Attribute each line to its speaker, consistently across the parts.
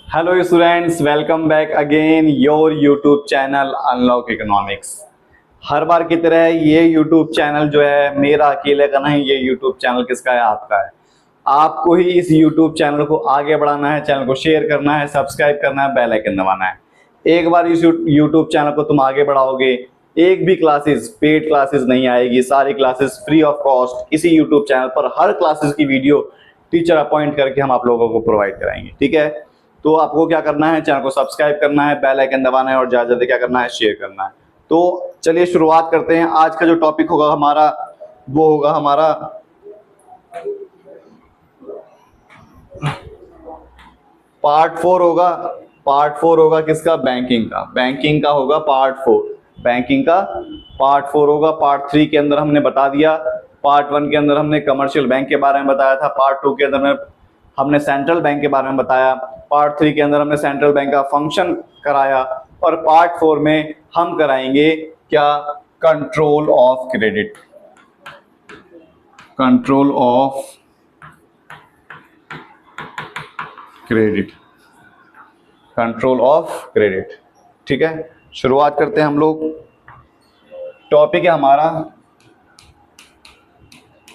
Speaker 1: Hello students, welcome back again your YouTube channel unlock economics. हर बार की तरह ये यूट्यूब चैनल जो है मेरा अकेले का नहीं, ये यूट्यूब चैनल किसका है? आपका है। आपको ही इस यूट्यूब चैनल को आगे बढ़ाना है, चैनल को शेयर करना है, सब्सक्राइब करना है, बेल आइकन दबाना है। एक बार इस यूट्यूब चैनल को तुम आगे बढ़ाओगे, एक भी क्लासेस पेड क्लासेस नहीं आएगी, सारी क्लासेस फ्री ऑफ कॉस्ट इसी यूट्यूब चैनल पर हर क्लासेस की वीडियो टीचर अपॉइंट करके हम आप लोगों को प्रोवाइड कराएंगे। ठीक है, तो आपको क्या करना है, चैनल को सब्सक्राइब करना है, बेल आइकन दबाना है और ज्यादा ज्यादा क्या करना है, शेयर करना है। तो चलिए शुरुआत करते हैं। आज का जो टॉपिक होगा हमारा वो होगा हमारा पार्ट 4 होगा किसका? बैंकिंग का होगा पार्ट 4। बैंकिंग का पार्ट 4 होगा। पार्ट 3 के अंदर हमने बता दिया, पार्ट 1 के अंदर हमने कमर्शियल बैंक के बारे में बताया था, पार्ट 2 के अंदर में हमने सेंट्रल बैंक के बारे में बताया, पार्ट 3 के अंदर हमने सेंट्रल बैंक का फंक्शन कराया और पार्ट 4 में हम कराएंगे क्या? Control of credit. Control of credit. Control of credit. ठीक है, शुरुआत करते हैं हम लोग। टॉपिक है हमारा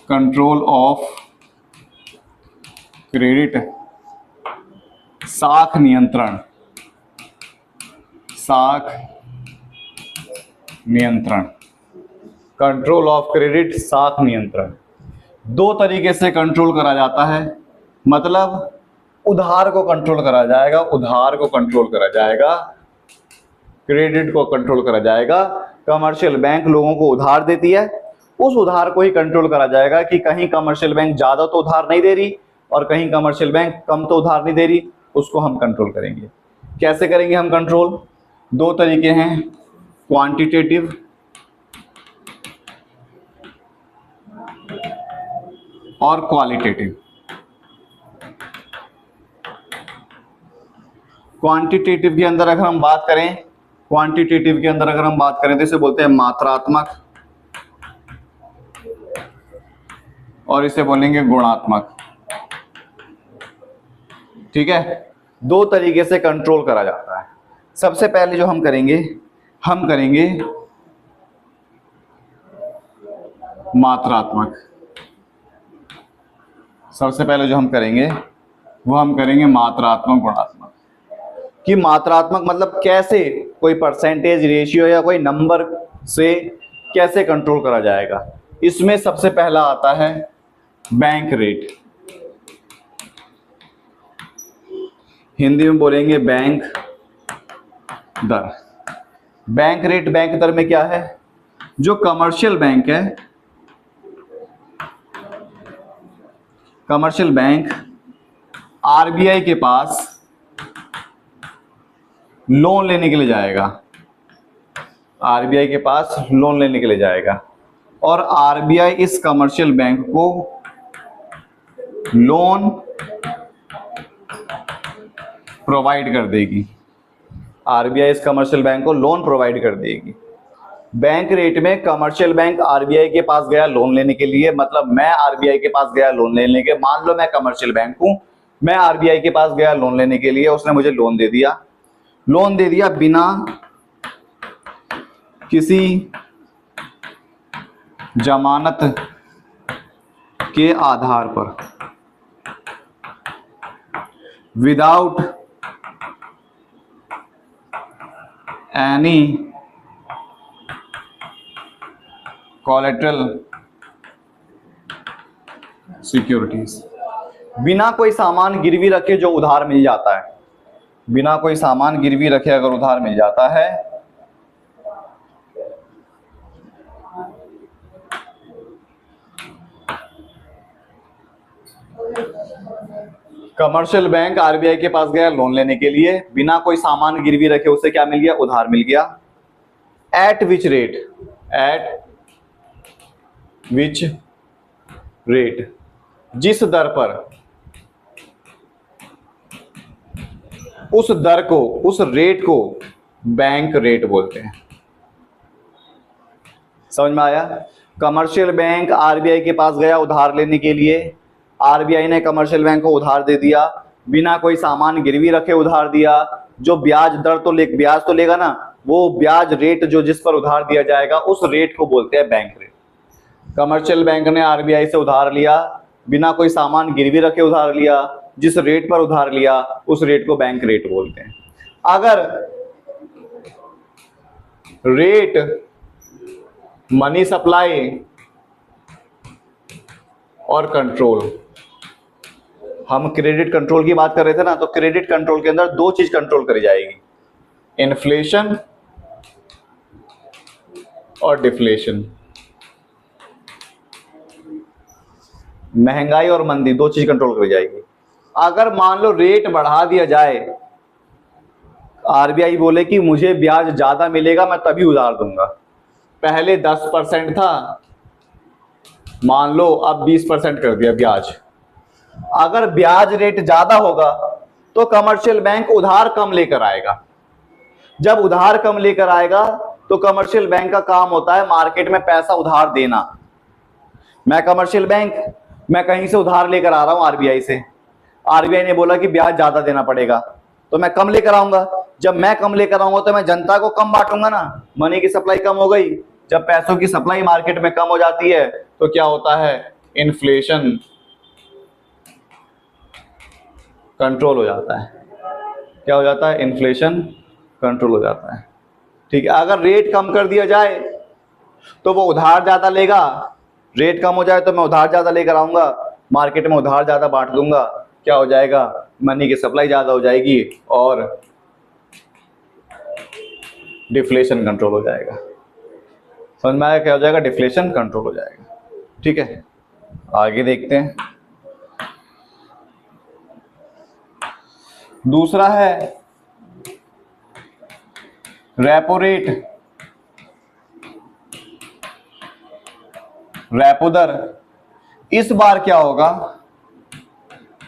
Speaker 1: कंट्रोल ऑफ क्रेडिट, साख नियंत्रण। साख नियंत्रण, कंट्रोल ऑफ क्रेडिट, साख नियंत्रण। दो तरीके से कंट्रोल करा जाता है, मतलब उधार को कंट्रोल करा जाएगा, उधार को कंट्रोल करा जाएगा, क्रेडिट को कंट्रोल करा जाएगा। कमर्शियल बैंक लोगों को उधार देती है, उस उधार को ही कंट्रोल करा जाएगा कि कहीं कमर्शियल बैंक ज्यादा तो उधार नहीं दे रही और कहीं कमर्शियल बैंक कम तो उधार नहीं दे रही, उसको हम कंट्रोल करेंगे। कैसे करेंगे हम कंट्रोल? दो तरीके हैं, क्वांटिटेटिव और क्वालिटेटिव। क्वांटिटेटिव के अंदर अगर हम बात करें, क्वांटिटेटिव के अंदर अगर हम बात करें तो इसे बोलते हैं मात्रात्मक और इसे बोलेंगे गुणात्मक। ठीक है, दो तरीके से कंट्रोल करा जाता है। सबसे पहले जो हम करेंगे मात्रात्मक। सबसे पहले जो हम करेंगे वो हम करेंगे मात्रात्मक गुणात्मक। कि मात्रात्मक मतलब कैसे, कोई परसेंटेज, रेशियो या कोई नंबर से कैसे कंट्रोल करा जाएगा। इसमें सबसे पहला आता है बैंक रेट। हिंदी में बोलेंगे बैंक दर। बैंक रेट, बैंक दर में क्या है? जो कमर्शियल बैंक है, कमर्शियल बैंक आरबीआई के पास लोन लेने के लिए जाएगा, आरबीआई के पास लोन लेने के लिए जाएगा और आरबीआई इस कमर्शियल बैंक को लोन प्रोवाइड कर देगी। आरबीआई इस कमर्शियल बैंक को लोन प्रोवाइड कर देगी। बैंक रेट में कमर्शियल बैंक आरबीआई के पास गया लोन लेने के लिए, मतलब मैं आरबीआई के पास गया लोन लेने के, मान लो मैं कमर्शियल बैंक हूं, मैं आरबीआई के पास गया लोन लेने के लिए, उसने मुझे लोन दे दिया। लोन दे दिया बिना किसी जमानत के आधार पर, विदाउट एनी कोलेटरल सिक्योरिटीज। बिना कोई सामान गिरवी रखे जो उधार मिल जाता है, बिना कोई सामान गिरवी रखे अगर उधार मिल जाता है कमर्शियल बैंक आरबीआई के पास गया लोन लेने के लिए, बिना कोई सामान गिरवी रखे उसे क्या मिल गया? उधार मिल गया। Eight which rate, eight which rate, जिस दर पर, उस दर को, उस रेट को बैंक रेट बोलते हैं। समझ में आया? कमर्शियल बैंक आरबीआई के पास गया उधार लेने के लिए, आरबीआई ने कमर्शियल बैंक को उधार दे दिया, बिना कोई सामान गिरवी रखे उधार दिया, जो ब्याज तो लेगा ना, वो ब्याज रेट जो जिस पर उधार दिया जाएगा उस रेट को बोलते हैं बैंक रेट। कमर्शियल बैंक ने आरबीआई से उधार लिया, बिना कोई सामान गिरवी रखे उधार लिया, जिस रेट पर उधार लिया उस रेट को बैंक रेट बोलते हैं। अगर रेट मनी सप्लाई और कंट्रोल, हम क्रेडिट कंट्रोल की बात कर रहे थे ना, तो क्रेडिट कंट्रोल के अंदर दो चीज कंट्रोल करी जाएगी, इन्फ्लेशन और डिफ्लेशन। महंगाई और मंदी, दो चीज कंट्रोल करी जाएगी। अगर मान लो रेट बढ़ा दिया जाए, आरबीआई बोले कि मुझे ब्याज ज्यादा मिलेगा मैं तभी उधार दूंगा, पहले 10% था, मान लो अब 20% कर दिया ब्याज। अगर ब्याज रेट ज्यादा होगा तो कमर्शियल बैंक उधार कम लेकर आएगा। जब उधार कम लेकर आएगा तो कमर्शियल बैंक का काम होता है मार्केट में पैसा उधार देना। मैं कमर्शियल बैंक, मैं कहीं से उधार लेकर आ रहा हूं आरबीआई से, आरबीआई ने बोला कि ब्याज ज्यादा देना पड़ेगा तो मैं कम लेकर आऊंगा। जब मैं कम लेकर आऊंगा तो मैं जनता को कम बांटूंगा ना, मनी की सप्लाई कम हो गई। जब पैसों की सप्लाई मार्केट में कम हो जाती है तो क्या होता है, इन्फ्लेशन कंट्रोल हो जाता है। क्या हो जाता है, इन्फ्लेशन कंट्रोल हो जाता है। ठीक है, अगर रेट कम कर दिया जाए तो वो उधार ज्यादा लेगा, रेट कम हो जाए तो मैं उधार ज्यादा लेकर आऊंगा, मार्केट में उधार ज्यादा बांट दूंगा, क्या हो जाएगा, मनी की सप्लाई ज्यादा हो जाएगी और डिफ्लेशन कंट्रोल हो जाएगा। समझ में आया, क्या हो जाएगा, डिफ्लेशन कंट्रोल हो जाएगा। ठीक है, आगे देखते हैं। दूसरा है रेपो रेट, रेपो दर। इस बार क्या होगा,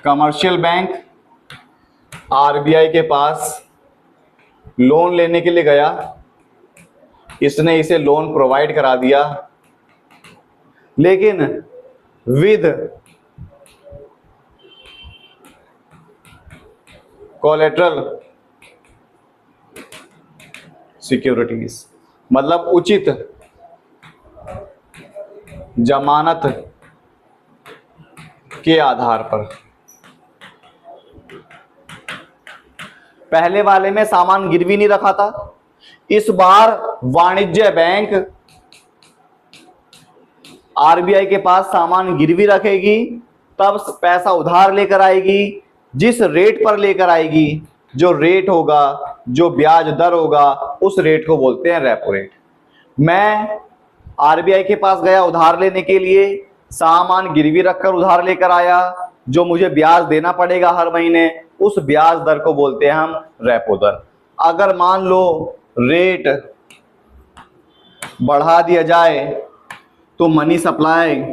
Speaker 1: कमर्शियल बैंक आरबीआई के पास लोन लेने के लिए गया, इसने इसे लोन प्रोवाइड करा दिया, लेकिन विद कोलेटरल सिक्योरिटीज, मतलब उचित जमानत के आधार पर। पहले वाले में सामान गिरवी नहीं रखा था, इस बार वाणिज्य बैंक आरबीआई के पास सामान गिरवी रखेगी, तब पैसा उधार लेकर आएगी, जिस रेट पर लेकर आएगी, जो रेट होगा, जो ब्याज दर होगा, उस रेट को बोलते हैं रेपो रेट। मैं आरबीआई के पास गया उधार लेने के लिए, सामान गिरवी रखकर उधार लेकर आया, जो मुझे ब्याज देना पड़ेगा हर महीने, उस ब्याज दर को बोलते हैं हम रेपो दर। अगर मान लो रेट बढ़ा दिया जाए तो मनी सप्लाई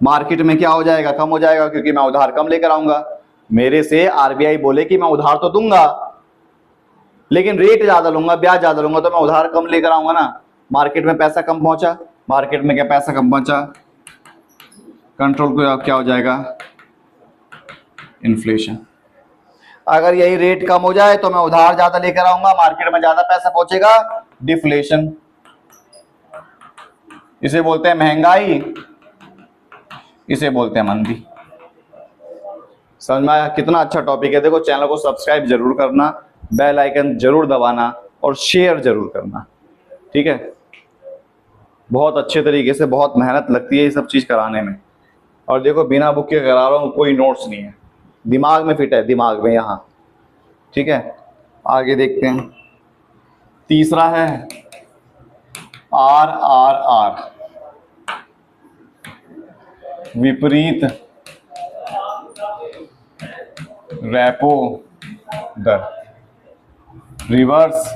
Speaker 1: मार्केट में क्या हो जाएगा, कम हो जाएगा, क्योंकि मैं उधार कम लेकर आऊंगा। मेरे से आरबीआई बोले कि मैं उधार तो दूंगा लेकिन रेट ज्यादा लूंगा, ब्याज ज्यादा लूंगा, तो मैं उधार कम लेकर आऊंगा ना, मार्केट में पैसा कम पहुंचा, मार्केट में क्या पैसा कम पहुंचा, कंट्रोल को क्या हो जाएगा, इन्फ्लेशन। अगर यही रेट कम हो जाए तो मैं उधार ज्यादा लेकर आऊंगा, मार्केट में ज्यादा पैसा पहुंचेगा, डिफ्लेशन। इसे बोलते हैं महंगाई, इसे बोलते हैं मंदी। समझ में आया, कितना अच्छा टॉपिक है। देखो, चैनल को सब्सक्राइब जरूर करना, बेल आइकन जरूर दबाना और शेयर जरूर करना। ठीक है, बहुत अच्छे तरीके से, बहुत मेहनत लगती है ये सब चीज कराने में। और देखो, बिना बुक के करा रहा हूं, कोई नोट्स नहीं है, दिमाग में फिट है, दिमाग में यहाँ। ठीक है, आगे देखते हैं। तीसरा है RRR, विपरीत रेपो दर, रिवर्स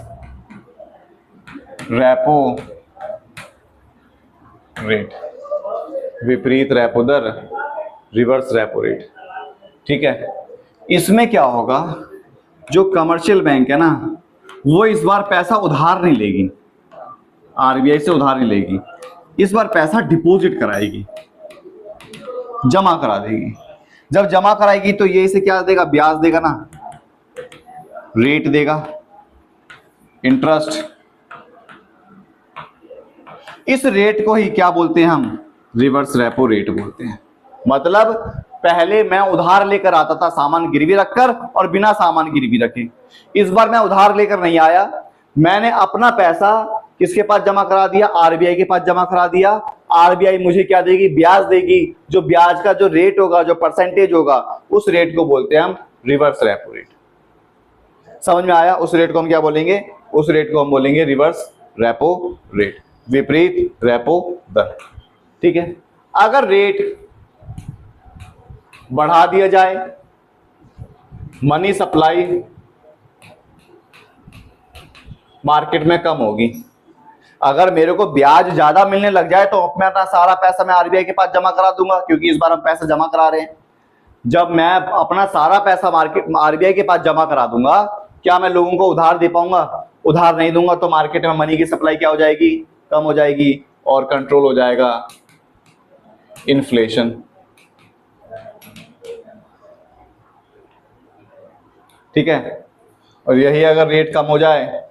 Speaker 1: रेपो रेट, विपरीत रेपो दर, रिवर्स रेपो रेट। ठीक है, इसमें क्या होगा, जो कमर्शियल बैंक है ना, वो इस बार पैसा उधार नहीं लेगी, आरबीआई से उधार नहीं लेगी, इस बार पैसा डिपॉजिट कराएगी, जमा करा देगी। जब जमा कराएगी तो ये इसे क्या देगा, ब्याज देगा ना, रेट देगा, इंटरेस्ट। इस रेट को ही क्या बोलते हैं हम, रिवर्स रेपो रेट बोलते हैं। मतलब पहले मैं उधार लेकर आता था सामान गिरवी रखकर और बिना सामान गिरवी रखे, इस बार मैं उधार लेकर नहीं आया, मैंने अपना पैसा किसके पास जमा करा दिया, आरबीआई के पास जमा करा दिया। आरबीआई मुझे क्या देगी, ब्याज देगी। जो ब्याज का जो रेट होगा, जो परसेंटेज होगा, उस रेट को बोलते हैं हम रिवर्स रेपो रेट। समझ में आया? उस रेट को हम क्या बोलेंगे, उस रेट को हम बोलेंगे रिवर्स रेपो रेट, विपरीत रेपो दर। ठीक है। अगर रेट बढ़ा दिया जाए, मनी सप्लाई मार्केट में कम होगी। अगर मेरे को ब्याज ज्यादा मिलने लग जाए तो अपना सारा पैसा मैं आरबीआई के पास जमा करा दूंगा, क्योंकि इस बार हम पैसा जमा करा रहे हैं। जब मैं अपना सारा पैसा मार्केट आरबीआई के पास जमा करा दूंगा, क्या मैं लोगों को उधार दे पाऊंगा? उधार नहीं दूंगा तो मार्केट में मनी की सप्लाई क्या हो जाएगी, कम हो जाएगी, और कंट्रोल हो जाएगा इन्फ्लेशन। ठीक है। और यही अगर रेट कम हो जाए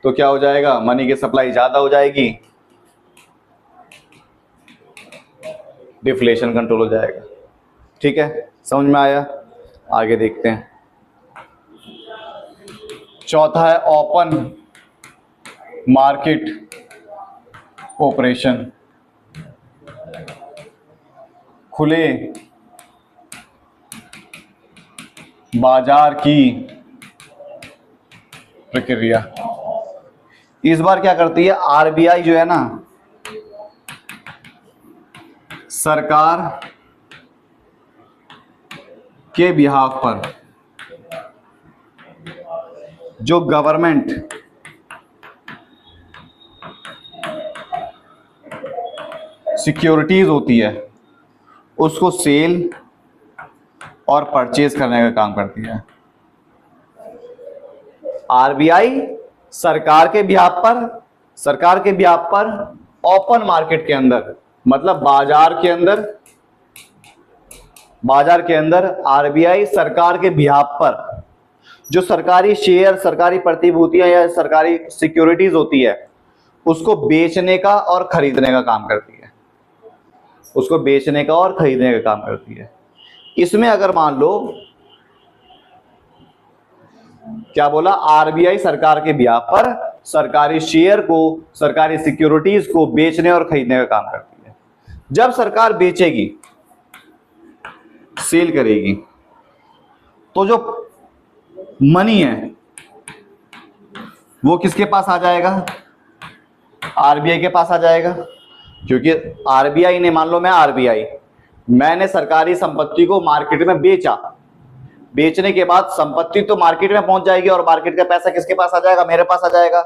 Speaker 1: तो क्या हो जाएगा, मनी की सप्लाई ज्यादा हो जाएगी, डिफ्लेशन कंट्रोल हो जाएगा। ठीक है, समझ में आया? आगे देखते हैं। चौथा है ओपन मार्केट ऑपरेशन, खुले बाजार की प्रक्रिया। इस बार क्या करती है आरबीआई जो है ना, सरकार के बिहाफ पर जो गवर्नमेंट सिक्योरिटीज होती है उसको सेल और परचेज करने का काम करती है। आरबीआई सरकार के बिहाफ पर ओपन मार्केट के अंदर, मतलब बाजार के अंदर आरबीआई सरकार के बिहाफ पर जो सरकारी शेयर, सरकारी प्रतिभूतियां या सरकारी सिक्योरिटीज होती है उसको बेचने का और खरीदने का काम करती है, उसको बेचने का और खरीदने का काम करती है। इसमें अगर मान लो क्या बोला, आरबीआई सरकार के बिहाफ पर सरकारी शेयर को, सरकारी सिक्योरिटीज को बेचने और खरीदने का काम करती है। जब सरकार बेचेगी, सेल करेगी, तो जो मनी है वो किसके पास आ जाएगा, आरबीआई के पास आ जाएगा। क्योंकि आरबीआई ने, मान लो मैंने सरकारी संपत्ति को मार्केट में बेचा, बेचने के बाद संपत्ति तो मार्केट में पहुंच जाएगी और मार्केट का पैसा किसके पास आ जाएगा, मेरे पास आ जाएगा।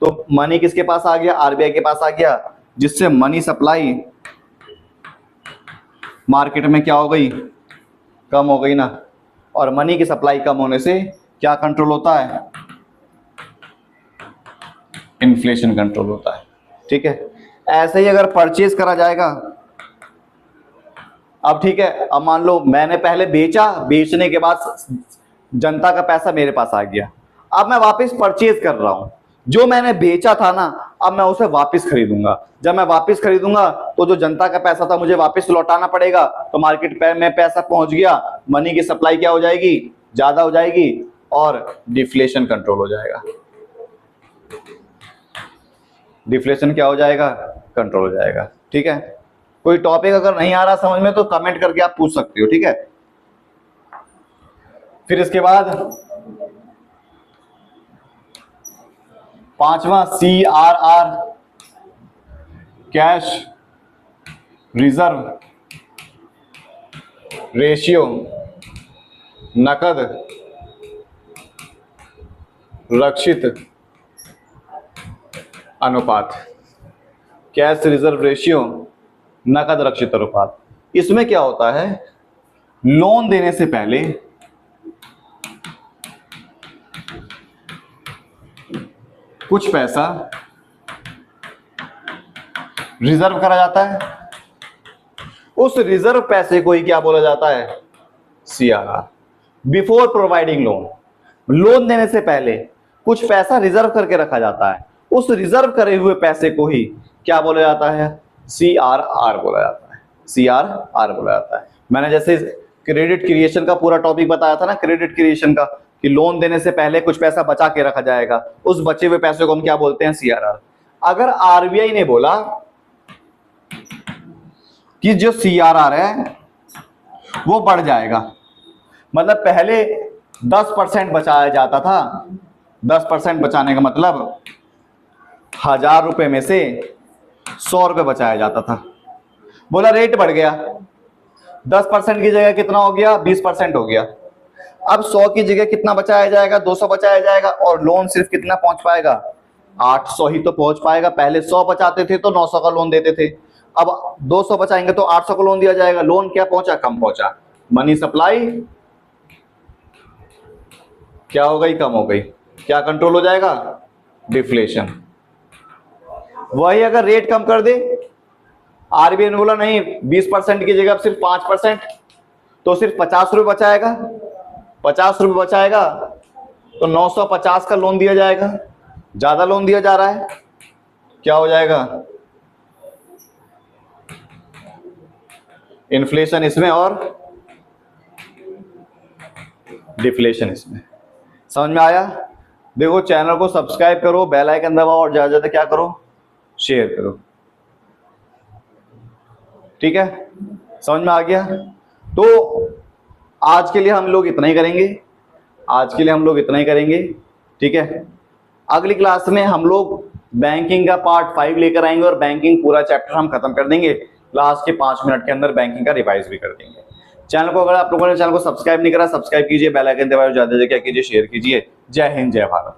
Speaker 1: तो मनी किसके पास आ गया, आरबीआई के पास आ गया, जिससे मनी सप्लाई मार्केट में क्या हो गई, कम हो गई ना। और मनी की सप्लाई कम होने से क्या कंट्रोल होता है, इन्फ्लेशन कंट्रोल होता है। ठीक है। ऐसे ही अगर परचेज करा जाएगा, अब ठीक है, अब मान लो मैंने पहले बेचा, बेचने के बाद जनता का पैसा मेरे पास आ गया, अब मैं वापस परचेज कर रहा हूं, जो मैंने बेचा था ना अब मैं उसे वापस खरीदूंगा। जब मैं वापस खरीदूंगा तो जो जनता का पैसा था मुझे वापस लौटाना पड़ेगा, तो मार्केट में पैसा पहुंच गया, मनी की सप्लाई क्या हो जाएगी, ज्यादा हो जाएगी और डिफ्लेशन कंट्रोल हो जाएगा। डिफ्लेशन क्या हो जाएगा, कंट्रोल हो जाएगा। ठीक है। कोई टॉपिक अगर नहीं आ रहा समझ में तो कमेंट करके आप पूछ सकते हो। ठीक है। फिर इसके बाद पांचवा CRR, कैश रिजर्व रेशियो, नकद रक्षित अनुपात। कैश रिजर्व रेशियो, नकद रक्षित अनुपात। इसमें क्या होता है, लोन देने से पहले कुछ पैसा रिजर्व करा जाता है, उस रिजर्व पैसे को ही क्या बोला जाता है? CRR। Before providing loan, loan देने से पहले कुछ पैसा रिजर्व करके रखा जाता है, उस रिजर्व करे हुए पैसे को ही क्या बोला जाता है? CRR बोला जाता है। CRR बोला जाता है। मैंने जैसे क्रेडिट क्रिएशन का पूरा टॉपिक बताया था ना, क्रेडिट क्रिएशन का, कि लोन देने से पहले कुछ पैसा बचा के रखा जाएगा, उस बचे हुए पैसे को हम क्या बोलते हैं? CRR। अगर RBI ने बोला कि जो CRR है वो बढ़ जाएगा, मतलब पहले 10% बचाया जाता था, 10% बचाने का मतलब 1000 रुपए में से 100 रुपए बचाया जाता था। बोला रेट बढ़ गया, 10% की जगह कितना हो गया? 20% हो गया। अब 100 की जगह कितना बचाया जाएगा? 200 बचाया जाएगा, और लोन सिर्फ कितना पहुंच पाएगा? 800 ही तो पहुंच पाएगा। पहले 100 बचाते थे तो 900 का लोन देते थे, अब 200 बचाएंगे तो 800 का लोन दिया जाएगा। लोन क्या पहुंचा? कम पहुंचा। मनी सप्लाई क्या हो गई? कम हो गई। क्या कंट्रोल हो जाएगा? डिफ्लेशन। वही अगर रेट कम कर दे, RBI ने बोला नहीं 20% की जगह अब सिर्फ 5%, तो सिर्फ 50 रुपए बचाएगा, 50 रुपए बचाएगा तो 950 का लोन दिया जाएगा। ज्यादा लोन दिया जा रहा है, क्या हो जाएगा? इन्फ्लेशन इसमें और डिफ्लेशन इसमें। समझ में आया? देखो, चैनल को सब्सक्राइब करो, बेल आइकन दबाओ, और ज्यादा ज्यादा क्या करो? शेयर करो। ठीक है, समझ में आ गया? तो आज के लिए हम लोग इतना ही करेंगे, आज के लिए हम लोग इतना ही करेंगे। ठीक है, अगली क्लास में हम लोग बैंकिंग का पार्ट 5 लेकर आएंगे, और बैंकिंग पूरा चैप्टर हम खत्म कर देंगे। लास्ट के 5 मिनट के अंदर बैंकिंग का रिवाइज भी कर देंगे। चैनल को, अगर आप लोगों ने चैनल को सब्सक्राइब नहीं करा, सब्सक्राइब कीजिए, बेल आइकन दबाइए, ज्यादा से ज्यादा क्या कीजिए? शेयर कीजिए। जय हिंद, जय भारत।